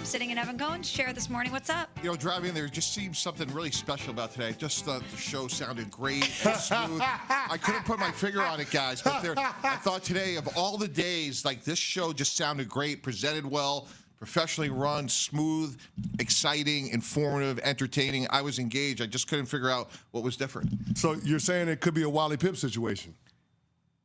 sitting in Evan Cohen's chair this morning. What's up? You know, driving there just seems something really special about today. Just thought the show sounded great and smooth. I couldn't put my finger on it, guys, but I thought today of all the days, like this show just sounded great, presented well, professionally run, smooth, exciting, informative, entertaining. I was engaged. I just couldn't figure out what was different. So you're saying it could be a Wally Pipp situation?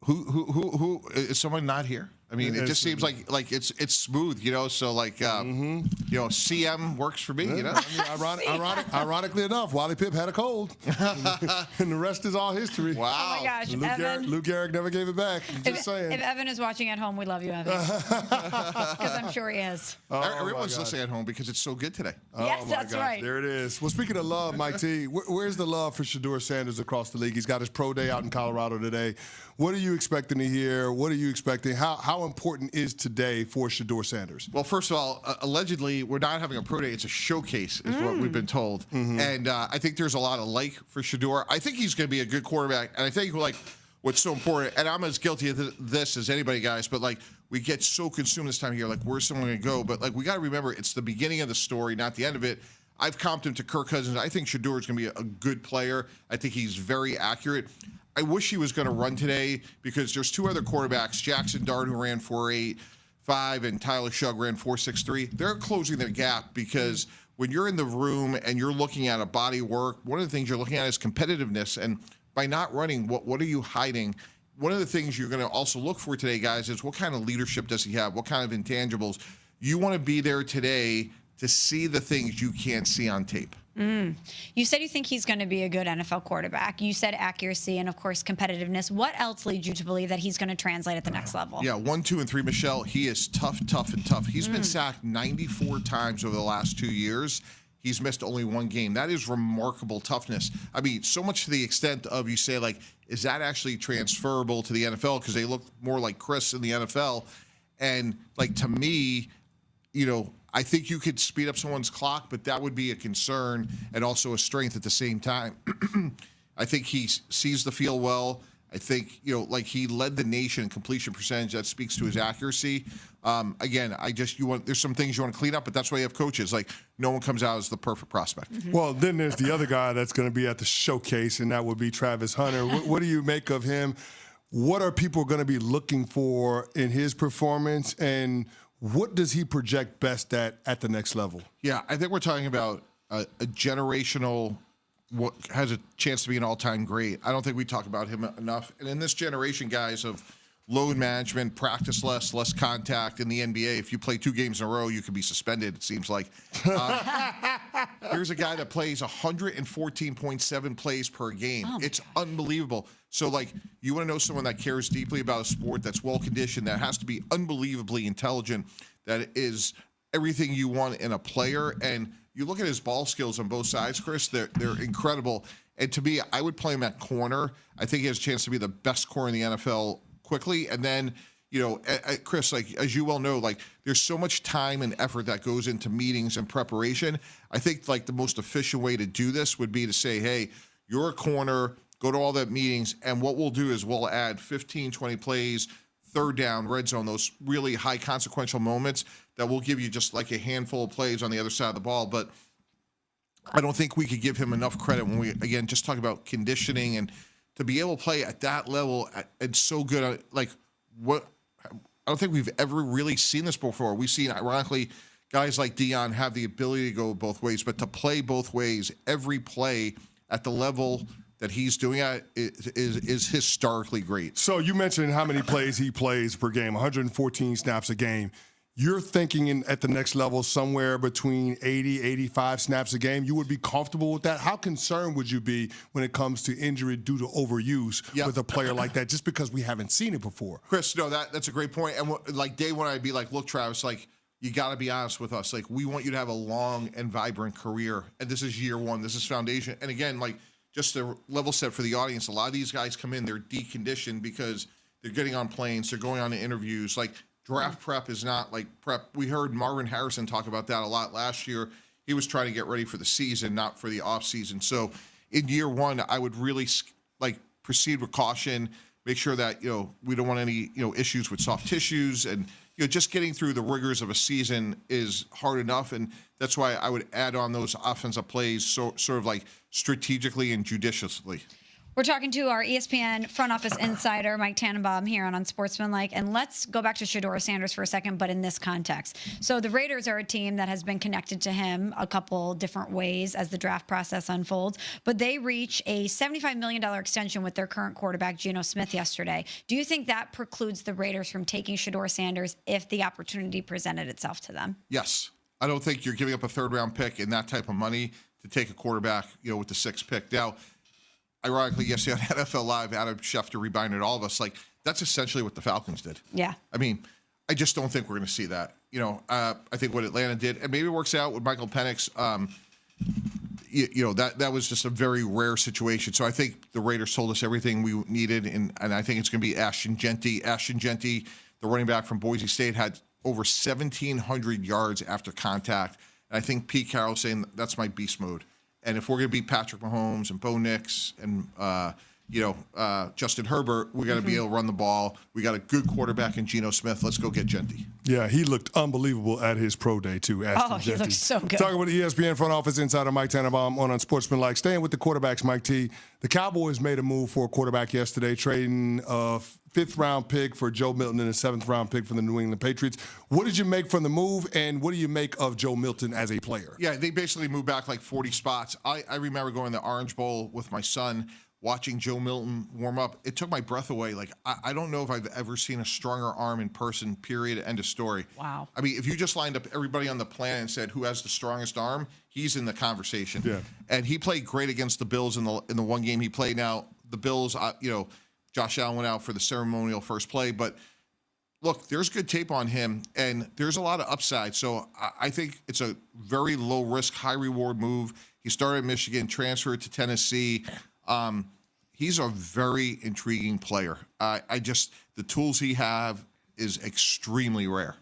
Who is someone not here? I mean, it just seems like it's smooth, you know. So you know, CM works for me, you know. I mean, ironically enough, Wally Pipp had a cold, and the rest is all history. Wow. Oh my gosh, Lou Gehrig never gave it back. Just saying. If Evan is watching at home, we love you, Evan, because I'm sure he is. Everyone's listening at home because it's so good today. Yes, that's right. There it is. Well, speaking of love, Mike T, where's the love for Shedeur Sanders across the league? He's got his pro day out in Colorado today. What are you expecting to hear? What are you expecting? How important is today for Shedeur Sanders? Well, first of all, allegedly, we're not having a pro day. It's a showcase, is what we've been told. And I think there's a lot of for Shedeur. I think he's going to be a good quarterback. And I think, what's so important, and I'm as guilty of this as anybody, guys, but, we get so consumed this time of year, where's someone going to go? But, we got to remember, it's the beginning of the story, not the end of it. I've comped him to Kirk Cousins. I think Shedeur is going to be a good player. I think he's very accurate. I wish he was going to run today because there's two other quarterbacks, Jackson Dart, who ran 4.85, and Tyler Shugg ran 4.63. They're closing their gap because when you're in the room and you're looking at a body work, one of the things you're looking at is competitiveness. And by not running, what are you hiding? One of the things you're going to also look for today, guys, is what kind of leadership does he have? What kind of intangibles? You want to be there today to see the things you can't see on tape. You said you think he's going to be a good NFL quarterback. You said accuracy and, of course, competitiveness. What else leads you to believe that he's going to translate at the next level? Yeah, 1, 2, and 3, Michelle. He is tough. He's been sacked 94 times over the last 2 years. He's missed only one game. That is remarkable toughness. I mean, so much to the extent of you say, is that actually transferable to the NFL? Because they look more like Chris in the NFL. And, to me, I think you could speed up someone's clock, but that would be a concern and also a strength at the same time. I think he sees the field well. I think, he led the nation in completion percentage. That speaks to his accuracy. Again, there's some things you want to clean up, but that's why you have coaches. No one comes out as the perfect prospect. Well, then there's the other guy that's going to be at the showcase, and that would be Travis Hunter. What do you make of him? What are people going to be looking for in his performance, and what does he project best at the next level? Yeah, I think we're talking about a generational, what has a chance to be an all-time great. I don't think we talk about him enough. And in this generation, guys, of load management, practice less contact in the NBA, if you play 2 games in a row, you could be suspended, it seems like. Here's a guy that plays 114.7 plays per game. It's unbelievable. So, you want to know someone that cares deeply about a sport, that's well-conditioned, that has to be unbelievably intelligent, that is everything you want in a player. And you look at his ball skills on both sides, Chris, they're incredible. And to me, I would play him at corner. I think he has a chance to be the best corner in the NFL quickly. And then, Chris, as you well know, there's so much time and effort that goes into meetings and preparation. I think, the most efficient way to do this would be to say, hey, you're a corner, go to all the meetings, and what we'll do is we'll add 15, 20 plays, third down, red zone, those really high consequential moments that will give you just a handful of plays on the other side of the ball. But I don't think we could give him enough credit when we, again, just talk about conditioning and to be able to play at that level and so good. What I don't think we've ever really seen this before. We've seen, ironically, guys like Dion have the ability to go both ways, but to play both ways every play at the level that he's doing at is historically great. So you mentioned how many plays he plays per game, 114 snaps a game. You're thinking at the next level somewhere between 80, 85 snaps a game. You would be comfortable with that? How concerned would you be when it comes to injury due to overuse with a player like that, just because we haven't seen it before? Chris, no, that's a great point. And day one, I'd be look, Travis, you got to be honest with us. We want you to have a long and vibrant career. And this is year one. This is foundation. And again, just to level set for the audience, a lot of these guys come in, they're deconditioned because they're getting on planes, they're going on to interviews. Draft prep is not prep. We heard Marvin Harrison talk about that a lot last year. He was trying to get ready for the season, not for the off season. So in year one, I would really proceed with caution, make sure that, we don't want any, issues with soft tissues and, just getting through the rigors of a season is hard enough, and that's why I would add on those offensive plays sort of like strategically and judiciously. We're talking to our ESPN front office insider, Mike Tannenbaum, here on Unsportsmanlike. And let's go back to Shedeur Sanders for a second, but in this context. So the Raiders are a team that has been connected to him a couple different ways as the draft process unfolds. But they reach a $75 million extension with their current quarterback, Geno Smith, yesterday. Do you think that precludes the Raiders from taking Shedeur Sanders if the opportunity presented itself to them? Yes. I don't think you're giving up a third-round pick and that type of money to take a quarterback, with the 6th pick. Now, ironically, yesterday on NFL Live, Adam Schefter reminded all of us, that's essentially what the Falcons did. Yeah. I mean, I just don't think we're going to see that. I think what Atlanta did, and maybe it works out with Michael Penix, that was just a very rare situation. So I think the Raiders told us everything we needed, and I think it's going to be Ashton Jeanty. Ashton Jeanty, the running back from Boise State, had over 1,700 yards after contact. And I think Pete Carroll's saying that's my beast mode. And if we're going to beat Patrick Mahomes and Bo Nix and, Justin Herbert, we got to be able to run the ball. We got a good quarterback in Geno Smith. Let's go get Jeanty. Yeah, he looked unbelievable at his pro day, too. Ashton he looked so good. Talking with the ESPN front office insider Mike Tannenbaum on Unsportsmanlike. Staying with the quarterbacks, Mike T. The Cowboys made a move for a quarterback yesterday, trading a 5th-round pick for Joe Milton and a 7th-round pick for the New England Patriots. What did you make from the move, and what do you make of Joe Milton as a player? Yeah, they basically moved back 40 spots. I remember going to the Orange Bowl with my son, watching Joe Milton warm up. It took my breath away. I don't know if I've ever seen a stronger arm in person, period, end of story. Wow. I mean, if you just lined up everybody on the planet and said who has the strongest arm, he's in the conversation. Yeah. And he played great against the Bills in the one game he played. Now, the Bills, Josh Allen went out for the ceremonial first play, but look, there's good tape on him, and there's a lot of upside. So I think it's a very low-risk, high-reward move. He started at Michigan, transferred to Tennessee. He's a very intriguing player. The tools he have is extremely rare.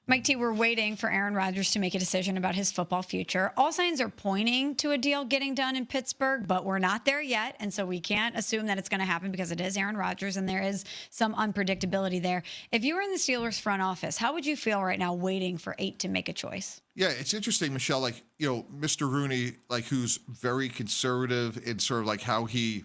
Mike T, we're waiting for Aaron Rodgers to make a decision about his football future. All signs are pointing to a deal getting done in Pittsburgh, but we're not there yet, and so we can't assume that it's going to happen because it is Aaron Rodgers, and there is some unpredictability there. If you were in the Steelers front office, how would you feel right now waiting for 8 to make a choice? Yeah, it's interesting, Michelle, Mr. Rooney, who's very conservative in sort of how he,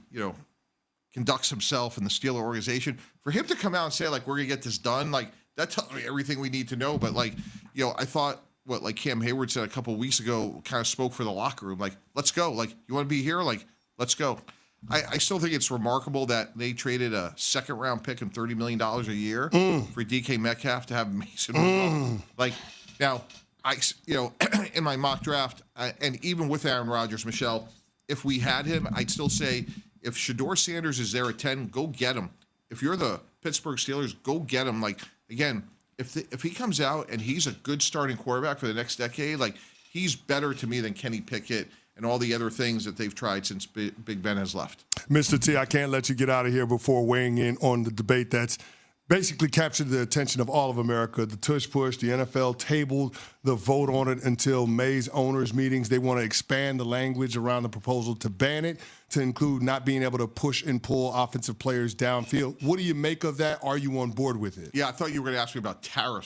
conducts himself in the Steeler organization. For him to come out and say, we're going to get this done, that tells me everything we need to know. But, I thought what, Cam Hayward said a couple of weeks ago kind of spoke for the locker room. Let's go. You want to be here? Let's go. I still think it's remarkable that they traded a 2nd-round pick and $30 million a year for DK Metcalf to have Mason. Now, in my mock draft, and even with Aaron Rodgers, Michelle, if we had him, I'd still say if Shedeur Sanders is there at 10, go get him. If you're the Pittsburgh Steelers, go get him. Again, if he comes out and he's a good starting quarterback for the next decade, he's better to me than Kenny Pickett and all the other things that they've tried since Big Ben has left. Mr. T, I can't let you get out of here before weighing in on the debate that's basically captured the attention of all of America. The tush push, the NFL tabled the vote on it until May's owners' meetings. They want to expand the language around the proposal to ban it, to include not being able to push and pull offensive players downfield. What do you make of that? Are you on board with it? Yeah, I thought you were going to ask me about tariffs.